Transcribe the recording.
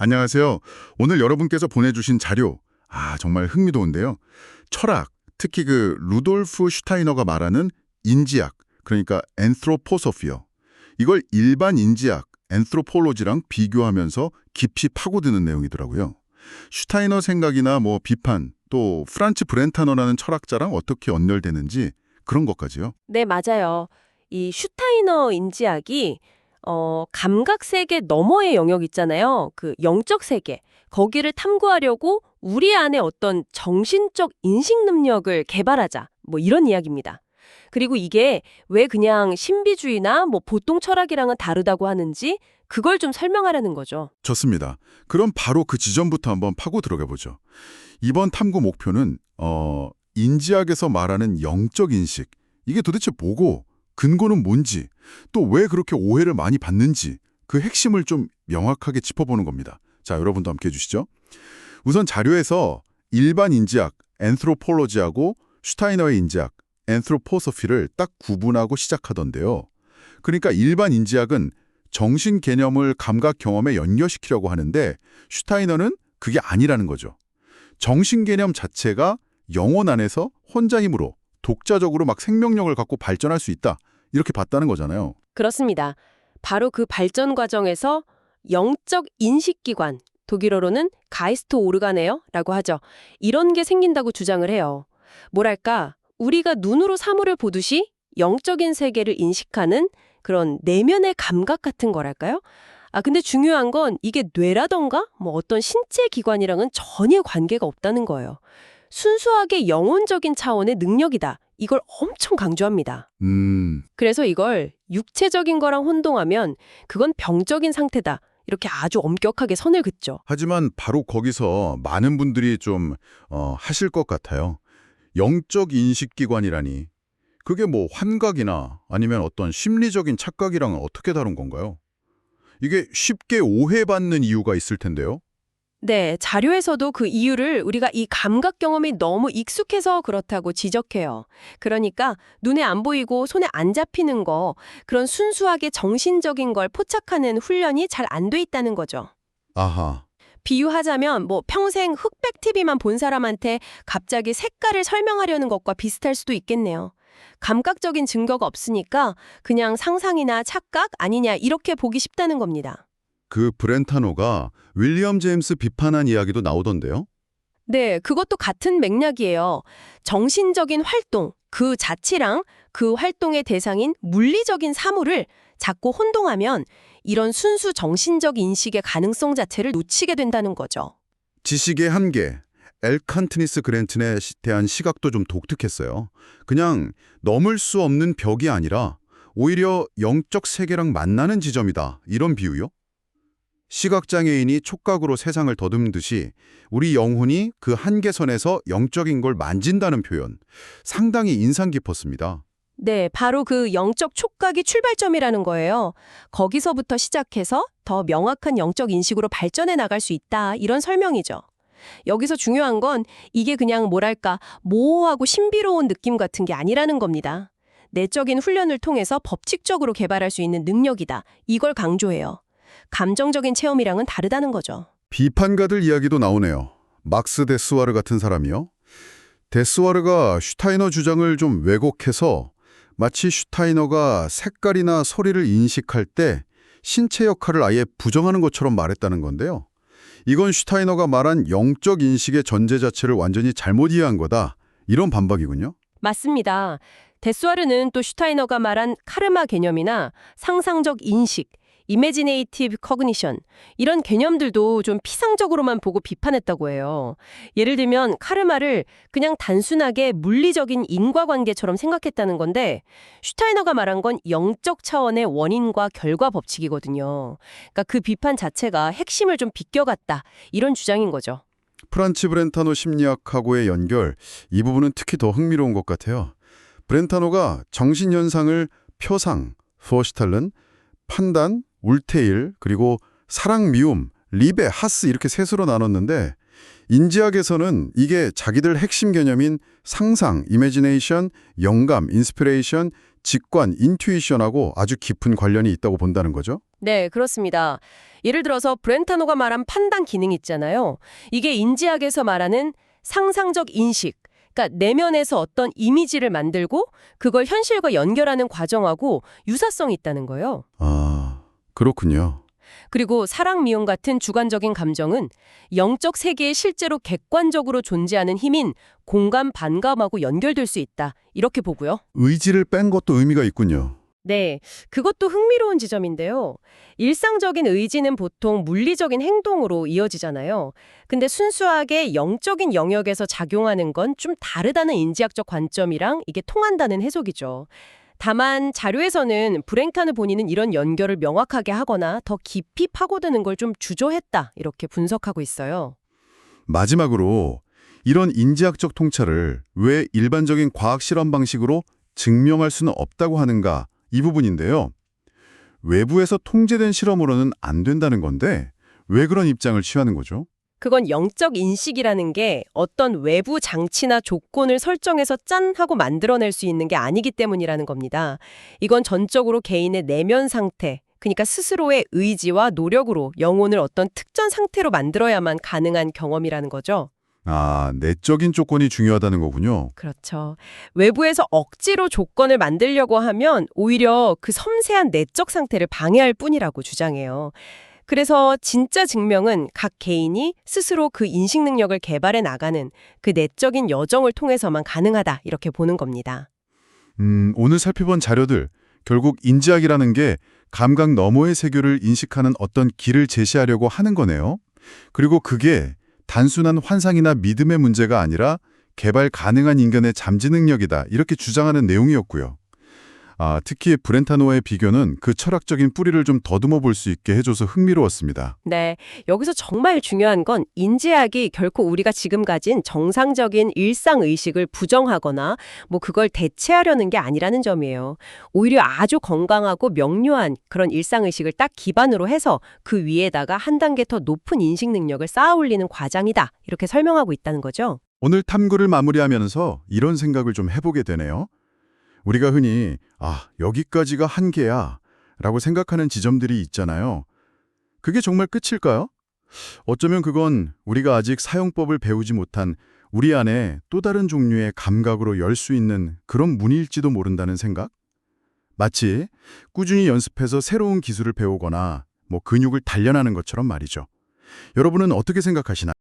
안녕하세요. 오늘 여러분께서 보내주신 자료, 정말 흥미로운데요. 철학, 특히 루돌프 슈타이너가 말하는 인지학, 그러니까 엔트로포소피어. 이걸 일반 인지학, 엔트로폴로지랑 비교하면서 깊이 파고드는 내용이더라고요. 슈타이너 생각이나 비판, 또 프란츠 브렌타너라는 철학자랑 어떻게 연결되는지 그런 것까지요. 네, 맞아요. 이 슈타이너 인지학이 감각 세계 너머의 영역 있잖아요. 그 영적 세계. 거기를 탐구하려고 우리 안에 어떤 정신적 인식 능력을 개발하자. 이런 이야기입니다. 그리고 이게 왜 그냥 신비주의나 보통 철학이랑은 다르다고 하는지 그걸 좀 설명하려는 거죠. 좋습니다. 그럼 바로 그 지점부터 한번 파고 들어가 보죠. 이번 탐구 목표는 인지학에서 말하는 영적 인식, 이게 도대체 뭐고 근거는 뭔지, 또 왜 그렇게 오해를 많이 받는지 그 핵심을 좀 명확하게 짚어보는 겁니다. 자, 여러분도 함께 해주시죠. 우선 자료에서 일반 인지학, 엔트로폴로지하고 슈타이너의 인지학, 엔트로포소피를 딱 구분하고 시작하던데요. 그러니까 일반 인지학은 정신 개념을 감각 경험에 연결시키려고 하는데 슈타이너는 그게 아니라는 거죠. 정신 개념 자체가 영혼 안에서 혼자 힘으로 독자적으로 막 생명력을 갖고 발전할 수 있다. 이렇게 봤다는 거잖아요. 그렇습니다. 바로 그 발전 과정에서 영적 인식기관, 독일어로는 가이스트 오르가네어라고 하죠. 이런 게 생긴다고 주장을 해요. 뭐랄까, 우리가 눈으로 사물을 보듯이 영적인 세계를 인식하는 그런 내면의 감각 같은 거랄까요? 근데 중요한 건 이게 뇌라던가 어떤 신체 기관이랑은 전혀 관계가 없다는 거예요. 순수하게 영혼적인 차원의 능력이다. 이걸 엄청 강조합니다. 그래서 이걸 육체적인 거랑 혼동하면 그건 병적인 상태다. 이렇게 아주 엄격하게 선을 긋죠. 하지만 바로 거기서 많은 분들이 좀 하실 것 같아요. 영적 인식기관이라니. 그게 환각이나 아니면 어떤 심리적인 착각이랑은 어떻게 다른 건가요? 이게 쉽게 오해받는 이유가 있을 텐데요. 네, 자료에서도 그 이유를 우리가 이 감각 경험이 너무 익숙해서 그렇다고 지적해요. 그러니까 눈에 안 보이고 손에 안 잡히는 거, 그런 순수하게 정신적인 걸 포착하는 훈련이 잘 안 돼 있다는 거죠. 아하. 비유하자면 평생 흑백 TV만 본 사람한테 갑자기 색깔을 설명하려는 것과 비슷할 수도 있겠네요. 감각적인 증거가 없으니까 그냥 상상이나 착각 아니냐 이렇게 보기 쉽다는 겁니다. 그 브렌타노가 윌리엄 제임스 비판한 이야기도 나오던데요. 네, 그것도 같은 맥락이에요. 정신적인 활동, 그 자체랑 그 활동의 대상인 물리적인 사물을 자꾸 혼동하면 이런 순수 정신적 인식의 가능성 자체를 놓치게 된다는 거죠. 지식의 한계, 엘칸트니스 그랜튼에 대한 시각도 좀 독특했어요. 그냥 넘을 수 없는 벽이 아니라 오히려 영적 세계랑 만나는 지점이다. 이런 비유요. 시각장애인이 촉각으로 세상을 더듬듯이 우리 영혼이 그 한계선에서 영적인 걸 만진다는 표현, 상당히 인상 깊었습니다. 네, 바로 그 영적 촉각이 출발점이라는 거예요. 거기서부터 시작해서 더 명확한 영적 인식으로 발전해 나갈 수 있다. 이런 설명이죠. 여기서 중요한 건 이게 그냥 뭐랄까 모호하고 신비로운 느낌 같은 게 아니라는 겁니다. 내적인 훈련을 통해서 법칙적으로 개발할 수 있는 능력이다. 이걸 강조해요. 감정적인 체험이랑은 다르다는 거죠. 비판가들 이야기도 나오네요. 막스 데스와르 같은 사람이요. 데스와르가 슈타이너 주장을 좀 왜곡해서 마치 슈타이너가 색깔이나 소리를 인식할 때 신체 역할을 아예 부정하는 것처럼 말했다는 건데요. 이건 슈타이너가 말한 영적 인식의 전제 자체를 완전히 잘못 이해한 거다. 이런 반박이군요. 맞습니다. 데스와르는 또 슈타이너가 말한 카르마 개념이나 상상적 인식, 이매지네이티브 커그니션 이런 개념들도 좀 피상적으로만 보고 비판했다고 해요. 예를 들면 카르마를 그냥 단순하게 물리적인 인과관계처럼 생각했다는 건데 슈타이너가 말한 건 영적 차원의 원인과 결과 법칙이거든요. 그러니까 그 비판 자체가 핵심을 좀 비껴갔다 이런 주장인 거죠. 프란츠 브렌타노 심리학하고의 연결, 이 부분은 특히 더 흥미로운 것 같아요. 브렌타노가 정신현상을 표상, 포시탈른, 판단, 울테일, 그리고 사랑, 미움, 리베, 하스 이렇게 셋으로 나눴는데 인지학에서는 이게 자기들 핵심 개념인 상상, 이매지네이션, 영감, 인스피레이션, 직관, 인투이션하고 아주 깊은 관련이 있다고 본다는 거죠? 네, 그렇습니다. 예를 들어서 브렌타노가 말한 판단 기능 있잖아요. 이게 인지학에서 말하는 상상적 인식, 그러니까 내면에서 어떤 이미지를 만들고 그걸 현실과 연결하는 과정하고 유사성이 있다는 거예요. 아, 그렇군요. 그리고 사랑, 미움 같은 주관적인 감정은 영적 세계에 실제로 객관적으로 존재하는 힘인 공감, 반감하고 연결될 수 있다. 이렇게 보고요. 의지를 뺀 것도 의미가 있군요. 네, 그것도 흥미로운 지점인데요. 일상적인 의지는 보통 물리적인 행동으로 이어지잖아요. 근데 순수하게 영적인 영역에서 작용하는 건 좀 다르다는 인지학적 관점이랑 이게 통한다는 해석이죠. 다만 자료에서는 브랭카느 본인은 이런 연결을 명확하게 하거나 더 깊이 파고드는 걸 좀 주저했다 이렇게 분석하고 있어요. 마지막으로 이런 인지학적 통찰을 왜 일반적인 과학 실험 방식으로 증명할 수는 없다고 하는가 이 부분인데요. 외부에서 통제된 실험으로는 안 된다는 건데 왜 그런 입장을 취하는 거죠? 그건 영적 인식이라는 게 어떤 외부 장치나 조건을 설정해서 짠 하고 만들어낼 수 있는 게 아니기 때문이라는 겁니다. 이건 전적으로 개인의 내면 상태, 그러니까 스스로의 의지와 노력으로 영혼을 어떤 특정 상태로 만들어야만 가능한 경험이라는 거죠. 아, 내적인 조건이 중요하다는 거군요. 그렇죠. 외부에서 억지로 조건을 만들려고 하면 오히려 그 섬세한 내적 상태를 방해할 뿐이라고 주장해요. 그래서 진짜 증명은 각 개인이 스스로 그 인식 능력을 개발해 나가는 그 내적인 여정을 통해서만 가능하다 이렇게 보는 겁니다. 오늘 살펴본 자료들, 결국 인지학이라는 게 감각 너머의 세계를 인식하는 어떤 길을 제시하려고 하는 거네요. 그리고 그게 단순한 환상이나 믿음의 문제가 아니라 개발 가능한 인간의 잠재 능력이다 이렇게 주장하는 내용이었고요. 특히 브렌타노와의 비교는 그 철학적인 뿌리를 좀 더듬어 볼 수 있게 해줘서 흥미로웠습니다. 네, 여기서 정말 중요한 건 인지학이 결코 우리가 지금 가진 정상적인 일상의식을 부정하거나 그걸 대체하려는 게 아니라는 점이에요. 오히려 아주 건강하고 명료한 그런 일상의식을 딱 기반으로 해서 그 위에다가 한 단계 더 높은 인식 능력을 쌓아 올리는 과정이다. 이렇게 설명하고 있다는 거죠. 오늘 탐구를 마무리하면서 이런 생각을 좀 해보게 되네요. 우리가 흔히 여기까지가 한계야 라고 생각하는 지점들이 있잖아요. 그게 정말 끝일까요? 어쩌면 그건 우리가 아직 사용법을 배우지 못한 우리 안에 또 다른 종류의 감각으로 열 수 있는 그런 문일지도 모른다는 생각? 마치 꾸준히 연습해서 새로운 기술을 배우거나 근육을 단련하는 것처럼 말이죠. 여러분은 어떻게 생각하시나요?